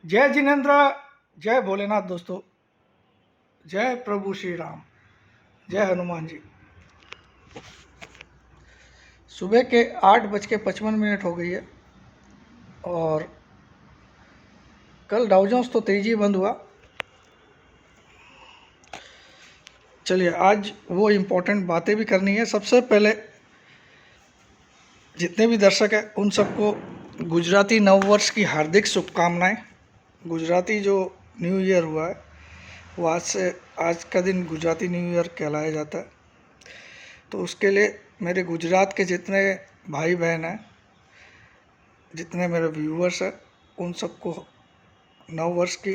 जय जिनेन्द्र, जय भोलेनाथ दोस्तों, जय प्रभु श्री राम, जय हनुमान जी। सुबह के 8:55 हो गई है और कल डाउ जोन्स तो तेजी बंद हुआ। चलिए आज वो इम्पोर्टेंट बातें भी करनी है। सबसे पहले जितने भी दर्शक हैं उन सबको गुजराती नववर्ष की हार्दिक शुभकामनाएं। गुजराती जो न्यू ईयर हुआ है वो आज का दिन गुजराती न्यू ईयर कहलाया जाता है। तो उसके लिए मेरे गुजरात के जितने भाई बहन हैं, जितने मेरे व्यूअर्स हैं, उन सबको नव वर्ष की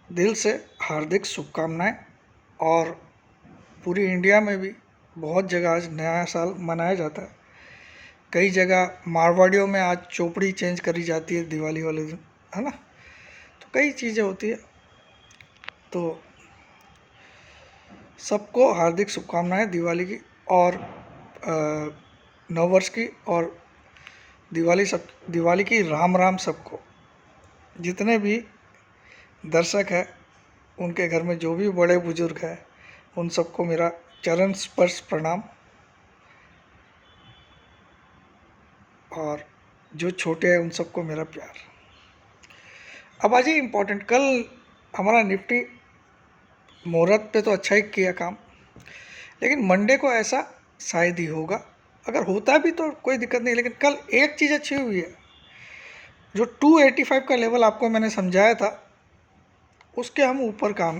दिल से हार्दिक शुभकामनाएं। और पूरी इंडिया में भी बहुत जगह आज नया साल मनाया जाता है। कई जगह मारवाड़ियों में आज चोपड़ी चेंज करी जाती है दिवाली वाले दिन, है ना। तो कई चीज़ें होती है। तो सबको हार्दिक शुभकामनाएं दिवाली की और नव वर्ष की, और दिवाली की राम राम सबको। जितने भी दर्शक हैं उनके घर में जो भी बड़े बुजुर्ग हैं उन सबको मेरा चरण स्पर्श प्रणाम, और जो छोटे हैं उन सबको मेरा प्यार। अब आज ये इम्पोर्टेंट, कल हमारा निफ्टी मुहूर्त पे तो अच्छा ही किया काम, लेकिन मंडे को ऐसा शायद ही होगा। अगर होता भी तो कोई दिक्कत नहीं, लेकिन कल एक चीज़ अच्छी हुई है। जो 285 का लेवल आपको मैंने समझाया था उसके हम ऊपर काम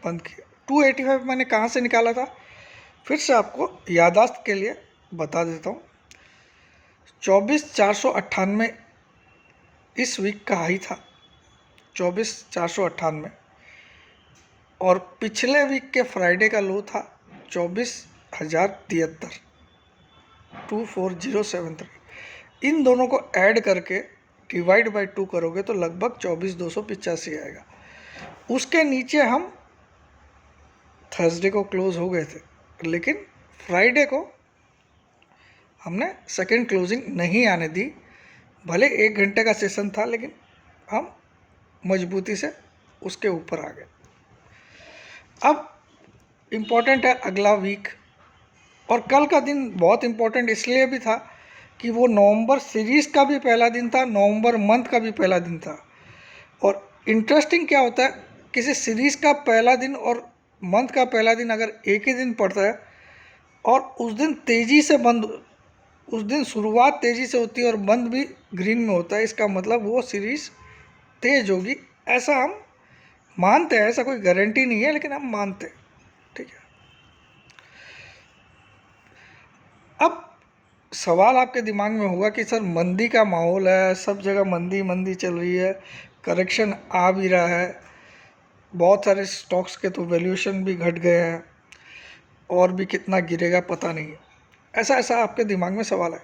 बंद किया। 285 मैंने कहाँ से निकाला था, फिर से आपको याददाश्त के लिए बता देता हूँ। 24,498 इस वीक का हाई था, 24,498, और पिछले वीक के फ्राइडे का लो था 24,073, 24073। इन दोनों को ऐड करके डिवाइड बाय 2 करोगे तो लगभग 24,285 आएगा। उसके नीचे हम थर्सडे को क्लोज हो गए थे, लेकिन फ्राइडे को हमने सेकेंड क्लोजिंग नहीं आने दी। भले 1 घंटे का सेशन था, लेकिन हम मजबूती से उसके ऊपर आ गए। अब इम्पोर्टेंट है अगला वीक, और कल का दिन बहुत इम्पोर्टेंट इसलिए भी था कि वो नवंबर सीरीज़ का भी पहला दिन था, नवंबर मंथ का भी पहला दिन था। और इंटरेस्टिंग क्या होता है, किसी सीरीज़ का पहला दिन और मंथ का पहला दिन अगर एक ही दिन पड़ता है और उस दिन तेज़ी से बंद, उस दिन शुरुआत तेज़ी से होती है और बंद भी ग्रीन में होता है, इसका मतलब वो सीरीज़ तेज होगी, ऐसा हम मानते हैं। ऐसा कोई गारंटी नहीं है, लेकिन हम मानते हैं, ठीक है। अब सवाल आपके दिमाग में होगा कि सर मंदी का माहौल है, सब जगह मंदी मंदी चल रही है, करेक्शन आ भी रहा है, बहुत सारे स्टॉक्स के तो वैल्यूएशन भी घट गए हैं, और भी कितना गिरेगा पता नहीं। ऐसा आपके दिमाग में सवाल है।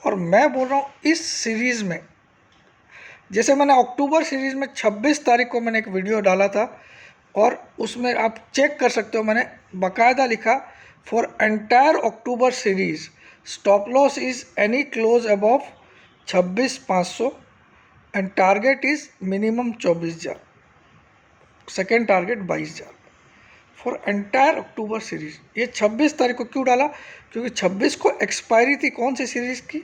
और मैं बोल रहा हूँ इस सीरीज़ में, जैसे मैंने अक्टूबर सीरीज़ में 26 तारीख को मैंने एक वीडियो डाला था, और उसमें आप चेक कर सकते हो, मैंने बाकायदा लिखा for entire October series stop loss is any close above 26,500 and target is minimum 24,000, second target 22,000 for entire October series. ये 26 तारीख को क्यों डाला, क्योंकि 26 को एक्सपायरी थी कौन सी सीरीज़ की,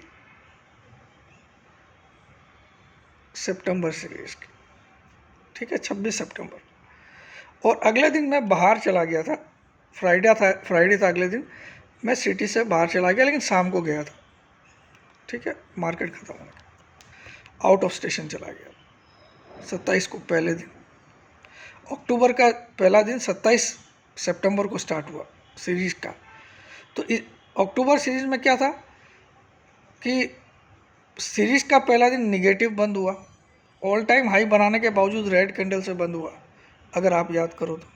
सितंबर सीरीज़ की, ठीक है, 26 सितंबर। और अगले दिन मैं बाहर चला गया था, फ्राइडे था अगले दिन, मैं सिटी से बाहर चला गया, लेकिन शाम को गया था, ठीक है, मार्केट ख़त्म हो गया, आउट ऑफ स्टेशन चला गया। 27 को पहले दिन, अक्टूबर का पहला दिन 27 सितंबर को स्टार्ट हुआ सीरीज़ का। तो अक्टूबर सीरीज़ में क्या था कि सीरीज़ का पहला दिन निगेटिव बंद हुआ, ऑल टाइम हाई बनाने के बावजूद रेड कैंडल से बंद हुआ, अगर आप याद करो तो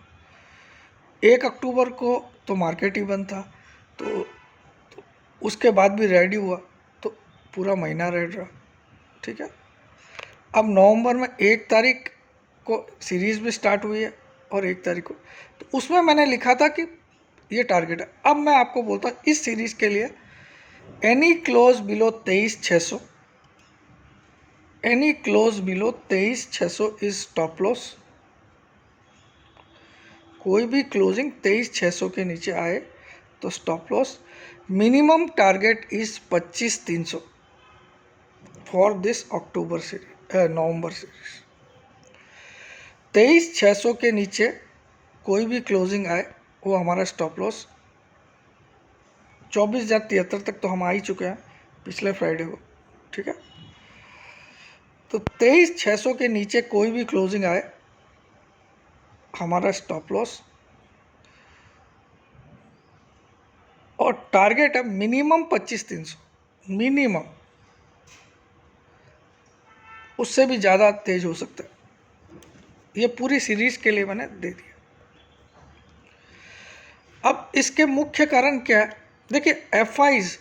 1 अक्टूबर को तो मार्केट ही बंद था, तो उसके बाद भी रेड ही हुआ, तो पूरा महीना रेड रहा, ठीक है। अब नवंबर में 1 तारीख को सीरीज़ भी स्टार्ट हुई है और 1 तारीख को, तो उसमें मैंने लिखा था कि ये टारगेट है। अब मैं आपको बोलता हूँ इस सीरीज़ के लिए any close below 23,600, any close below 23,600 is stop loss. कोई भी क्लोजिंग 23,600 के नीचे आए तो stop loss. Minimum target is 25,300 for this October series, November series. 23,600 के नीचे कोई भी क्लोजिंग आए वो हमारा स्टॉप लॉस। 24,073 तक तो हम आ ही चुके हैं पिछले फ्राइडे को, ठीक है। तो 23,600 के नीचे कोई भी क्लोजिंग आए हमारा स्टॉप लॉस, और टारगेट है मिनिमम 25,300, मिनिमम। उससे भी ज़्यादा तेज हो सकता है। ये पूरी सीरीज के लिए मैंने दे दिया। अब इसके मुख्य कारण क्या है? देखिए, FIIs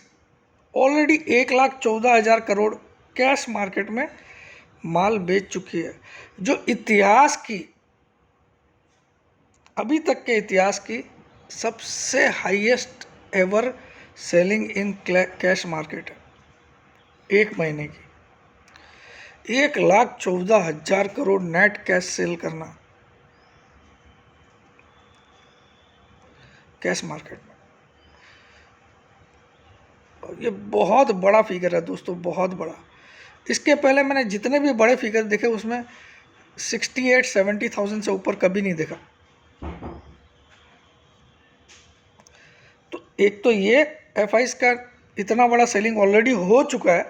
already 1,14,000 crore cash market में माल बेच चुकी है, जो इतिहास की, अभी तक के इतिहास की सबसे highest ever selling in cash market है। एक महीने की 1,14,000 करोड़ नेट कैश सेल करना कैश मार्केट में, और ये बहुत बड़ा फिगर है दोस्तों, बहुत बड़ा। इसके पहले मैंने जितने भी बड़े फिगर देखे उसमें 68-70,000 से ऊपर कभी नहीं देखा। तो एक तो ये एफआईज का इतना बड़ा सेलिंग ऑलरेडी हो चुका है,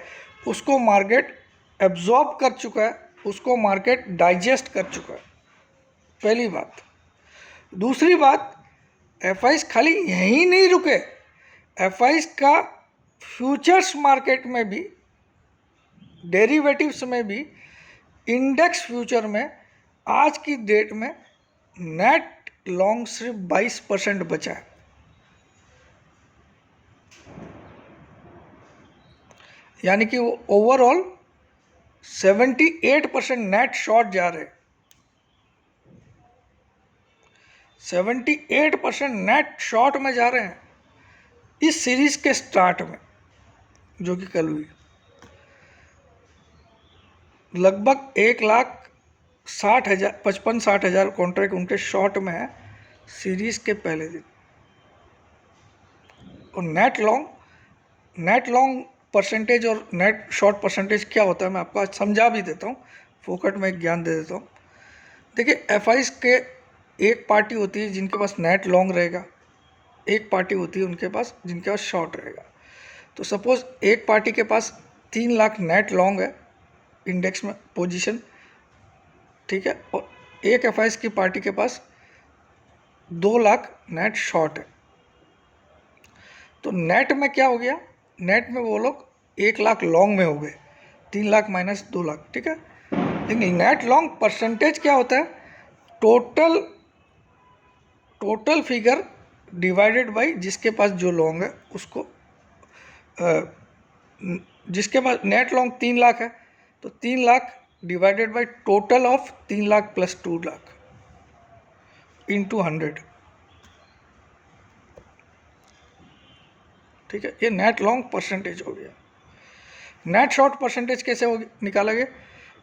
उसको मार्केट एब्जॉर्ब कर चुका है, उसको मार्केट डाइजेस्ट कर चुका है, पहली बात। दूसरी बात, एफआईज खाली यहीं नहीं रुके, एफआईज का फ्यूचर्स मार्केट में भी, डेरिवेटिव्स में भी, इंडेक्स फ्यूचर में आज की डेट में नेट लॉन्ग सिर्फ 22% बचा है। यानी कि वो ओवरऑल 78% नेट शॉर्ट जा रहे हैं। 78% नेट शॉर्ट में जा रहे हैं इस सीरीज के स्टार्ट में, जो कि कल हुई। लगभग 1,60,000, 55-60,000 कॉन्ट्रैक्ट उनके शॉर्ट में है सीरीज के पहले दिन। और नेट लॉन्ग परसेंटेज और नेट शॉर्ट परसेंटेज क्या होता है मैं आपको आज समझा भी देता हूँ, फोकट में एक ज्ञान दे देता हूँ। देखिए, एफआईज के एक पार्टी होती है जिनके पास नेट लॉन्ग रहेगा, एक पार्टी होती है उनके पास जिनके पास शॉर्ट रहेगा। तो सपोज एक पार्टी के पास 3 लाख नेट लॉन्ग है इंडेक्स में पोजीशन, ठीक है, और एक एफआईज की पार्टी के पास 2 लाख नेट शॉर्ट है। तो नेट में क्या हो गया? नेट में वो लोग 1 लाख लॉन्ग में हो गए, 3 लाख माइनस 2 लाख, ठीक है। लेकिन नेट लॉन्ग परसेंटेज क्या होता है? टोटल फिगर डिवाइडेड बाय जिसके पास जो लॉन्ग है उसको, जिसके पास नेट लॉन्ग 3 लाख है तो 3 lakh divided by total of 3 lakh plus 2 lakh into 100, ठीक है। ये नेट लॉन्ग परसेंटेज हो गया। नेट शॉर्ट परसेंटेज कैसे हो निकाला गया?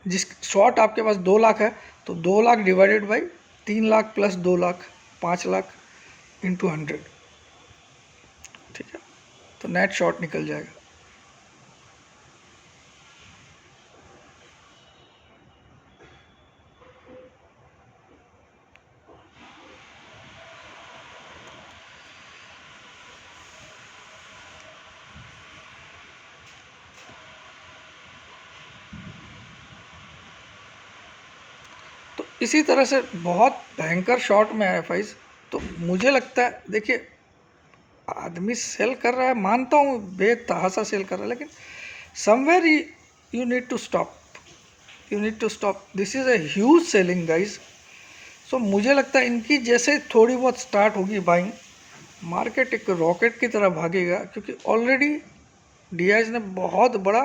जिस शॉर्ट आपके पास 2 लाख है तो 2 lakh divided by 3 lakh plus 2 lakh, 5 lakh into 100, ठीक है। तो नेट शॉर्ट निकल जाएगा। तो इसी तरह से बहुत भयंकर शॉर्ट में है एफआईज। तो मुझे लगता है, देखिए, आदमी सेल कर रहा है, मानता हूँ बेतहासा सेल कर रहा है, लेकिन somewhere you need to stop, you need to stop. This is a huge selling guys. So मुझे लगता है इनकी जैसे थोड़ी बहुत स्टार्ट होगी बाइंग, मार्केट एक रॉकेट की तरह भागेगा, क्योंकि ऑलरेडी डीआईज ने बहुत बड़ा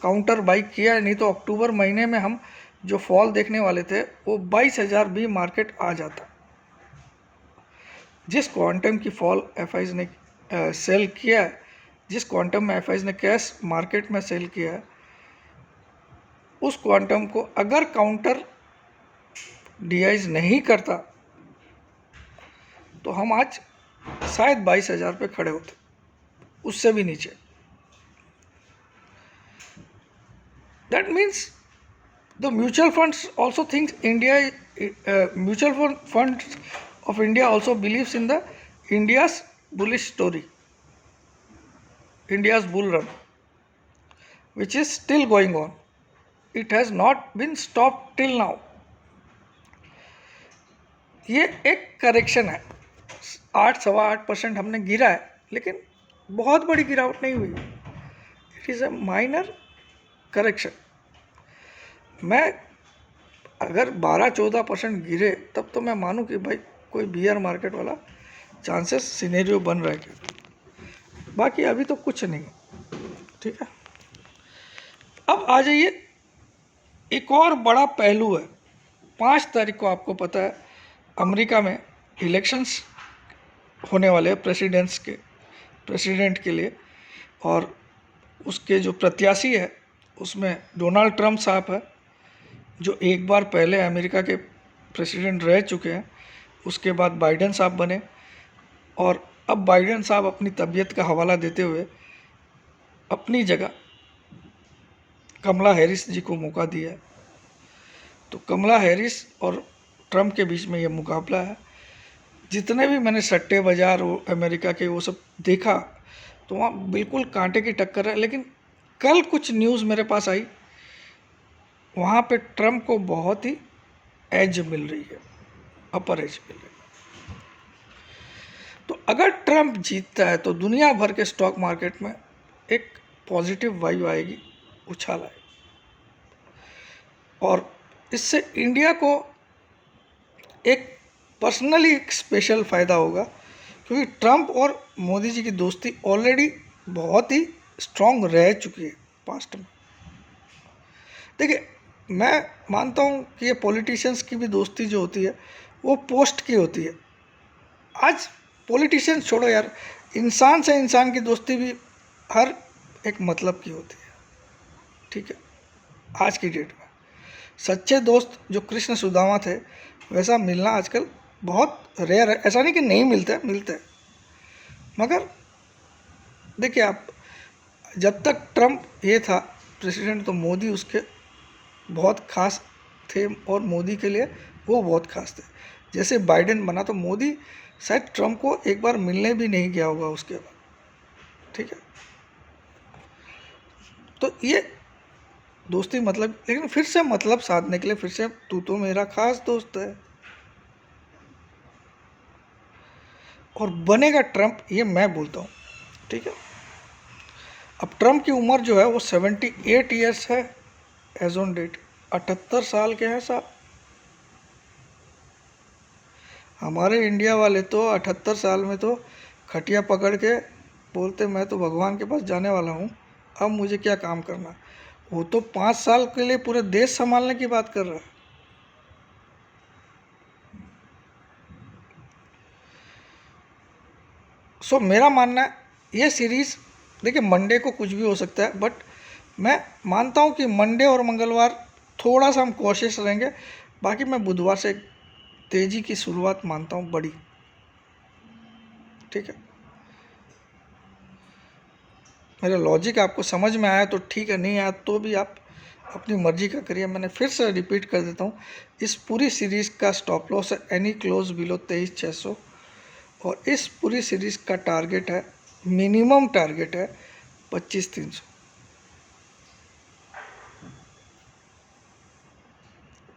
काउंटर बाई किया है। नहीं तो अक्टूबर महीने में हम जो फॉल देखने वाले थे वो 22,000 भी मार्केट आ जाता। जिस क्वांटम की फॉल एफआईज ने सेल किया है, जिस क्वांटम में एफआईज ने कैश मार्केट में सेल किया है, उस क्वांटम को अगर काउंटर डिवाइस नहीं करता तो हम आज शायद 22,000 पे खड़े होते, उससे भी नीचे। That means the mutual funds also thinks India, mutual funds of India also believes in the India's bullish story, India's bull run, which is still going on. It has not been stopped till now. ये एक correction है, 8-8.25% हमने गिरा है, लेकिन बहुत बड़ी गिरावट नहीं हुई। It is a minor correction. मैं अगर 12-14% गिरे तब तो मैं मानूं कि भाई कोई बियर मार्केट वाला चांसेस सिनेरियो बन रहा है। बाकी अभी तो कुछ नहीं, ठीक है। अब आ जाइए, एक और बड़ा पहलू है। 5 तारीख को आपको पता है अमेरिका में इलेक्शंस होने वाले हैं प्रेसिडेंट के लिए, और उसके जो प्रत्याशी है उसमें डोनाल्ड ट्रंप साहब है, जो एक बार पहले अमेरिका के प्रेसिडेंट रह चुके हैं। उसके बाद बाइडेन साहब बने, और अब बाइडेन साहब अपनी तबीयत का हवाला देते हुए अपनी जगह कमला हैरिस जी को मौका दिया है। तो कमला हैरिस और ट्रंप के बीच में ये मुकाबला है। जितने भी मैंने सट्टे बाजार अमेरिका के वो सब देखा तो वहाँ बिल्कुल कांटे की टक्कर है। लेकिन कल कुछ न्यूज़ मेरे पास आई, वहाँ पे ट्रंप को बहुत ही एज मिल रही है, अपर एज मिल रही है। तो अगर ट्रंप जीतता है तो दुनिया भर के स्टॉक मार्केट में एक पॉजिटिव वाइब आएगी, उछाल आएगी, और इससे इंडिया को एक पर्सनली एक स्पेशल फ़ायदा होगा, क्योंकि ट्रंप और मोदी जी की दोस्ती ऑलरेडी बहुत ही स्ट्रॉन्ग रह चुकी है पास्ट में। देखिए, मैं मानता हूँ कि ये पॉलिटिशियंस की भी दोस्ती जो होती है वो पोस्ट की होती है। आज पॉलिटिशियंस छोड़ो यार, इंसान से इंसान की दोस्ती भी हर एक मतलब की होती है, ठीक है। आज की डेट में सच्चे दोस्त जो कृष्ण सुदामा थे वैसा मिलना आजकल बहुत रेयर है। ऐसा नहीं कि नहीं मिलते, मिलते हैं, मगर देखिए आप, जब तक ट्रंप ये था प्रेसिडेंट तो मोदी उसके बहुत खास थे, और मोदी के लिए वो बहुत खास थे। जैसे बाइडेन बना तो मोदी शायद ट्रंप को एक बार मिलने भी नहीं गया होगा उसके बाद, ठीक है। तो ये दोस्ती मतलब, लेकिन फिर से मतलब साधने के लिए फिर से तू तो मेरा खास दोस्त है, और बनेगा ट्रंप, ये मैं बोलता हूँ, ठीक है। अब ट्रंप की उम्र जो है वो 78 ईयर्स है एज ऑन डेट, 78 साल के हैं साहब। हमारे इंडिया वाले तो 78 साल में तो खटिया पकड़ के बोलते मैं तो भगवान के पास जाने वाला हूँ, अब मुझे क्या काम करना। वो तो 5 साल के लिए पूरे देश संभालने की बात कर रहा है। सो मेरा मानना है ये सीरीज़, देखिए मंडे को कुछ भी हो सकता है, बट मैं मानता हूँ कि मंडे और मंगलवार थोड़ा सा हम कोशिश रहेंगे, बाकी मैं बुधवार से तेज़ी की शुरुआत मानता हूँ बड़ी, ठीक है। मेरा लॉजिक आपको समझ में आया तो ठीक है, नहीं आया तो भी आप अपनी मर्जी का करिए। मैंने फिर से रिपीट कर देता हूँ, इस पूरी सीरीज़ का स्टॉप लॉस है एनी क्लोज बिलो 23,600, और इस पूरी सीरीज़ का टारगेट है, मिनिमम टारगेट है 25,300,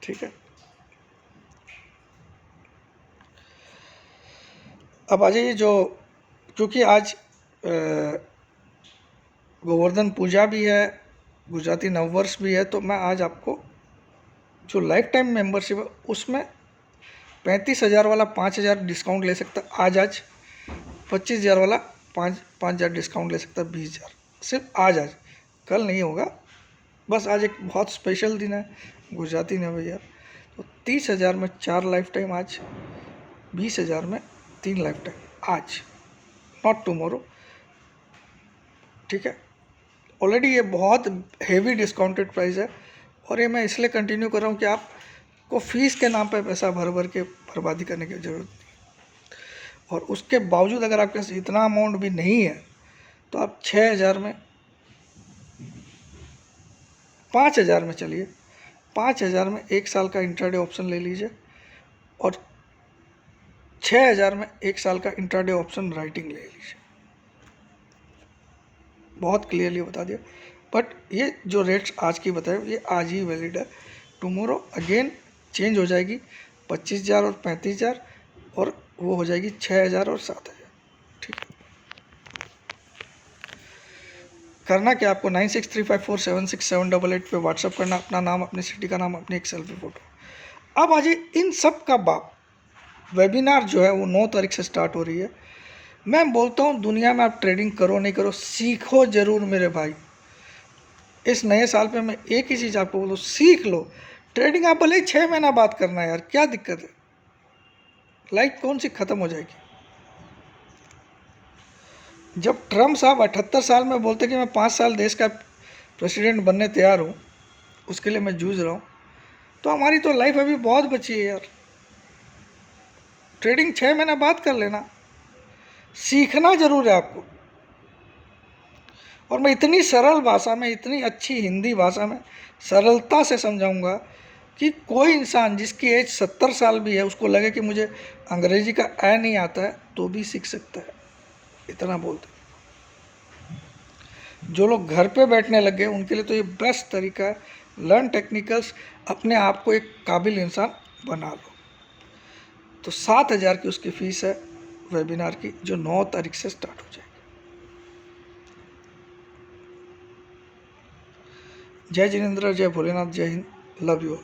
ठीक है। अब आ जाइए, जो क्योंकि आज गोवर्धन पूजा भी है, गुजराती नववर्ष भी है, तो मैं आज आपको जो लाइफ टाइम मेंबरशिप है उसमें 35,000 वाला 5,000 डिस्काउंट ले सकता आज, 25,000 वाला 5,000 डिस्काउंट ले सकता 20,000, सिर्फ आज, कल नहीं होगा। बस आज एक बहुत स्पेशल दिन है गुजराती न्यू ईयर, तो 30,000 में 4 लाइफ टाइम आज, 20,000 में 3 लाइफ टाइम आज, नॉट टुमारो, ठीक है। ऑलरेडी ये बहुत हेवी डिस्काउंटेड प्राइस है, और ये मैं इसलिए कंटिन्यू कर रहा हूँ कि आपको फीस के नाम पे पैसा भर भर के बर्बादी करने की ज़रूरत नहीं। और उसके बावजूद अगर आपके पास इतना अमाउंट भी नहीं है तो आप 6,000 में, 5,000 में चलिए, 5,000 में 1 साल का इंट्राडे ऑप्शन ले लीजिए और 6,000 में 1 साल का इंट्राडे ऑप्शन राइटिंग ले लीजिए। बहुत क्लियरली बता दिया। बट ये जो रेट्स आज की बताए ये आज ही वैलिड है, टुमारो अगेन चेंज हो जाएगी 25,000 और 35,000 और वो हो जाएगी 6,000 और 7,000। ठीक, करना क्या आपको 9635476788 पे व्हाट्सअप करना, अपना नाम, अपनी सिटी का नाम, अपनी एक सेल्फी फ़ोटो। अब आज इन सब का बाप वेबिनार जो है वो 9 तारीख से स्टार्ट हो रही है। मैं बोलता हूँ दुनिया में आप ट्रेडिंग करो नहीं करो, सीखो ज़रूर मेरे भाई। इस नए साल पे मैं एक ही चीज़ आपको बोलूँ, सीख लो ट्रेडिंग। आप भले ही 6 महीना बात करना है यार, क्या दिक्कत है, लाइफ कौन सी ख़त्म हो जाएगी। जब ट्रम्प साहब 78 साल में बोलते कि मैं 5 साल देश का प्रेसिडेंट बनने तैयार हूँ, उसके लिए मैं जूझ रहा हूँ, तो हमारी तो लाइफ अभी बहुत बची है यार। ट्रेडिंग 6 महीना बात कर लेना, सीखना ज़रूर है आपको। और मैं इतनी सरल भाषा में, इतनी अच्छी हिंदी भाषा में सरलता से समझाऊंगा कि कोई इंसान जिसकी एज 70 साल भी है उसको लगे कि मुझे अंग्रेजी का ए नहीं आता है तो भी सीख सकता है, इतना बोलते। जो लोग घर पे बैठने लग गए उनके लिए तो ये बेस्ट तरीका है, लर्न टेक्निकल्स, अपने आप को एक काबिल इंसान बना लो। तो 7,000 की उसकी फ़ीस है वेबिनार की, जो 9 तारीख से स्टार्ट हो जाएगी। जय जिनेंद्र, जय भोलेनाथ, जय हिंद, लव यू।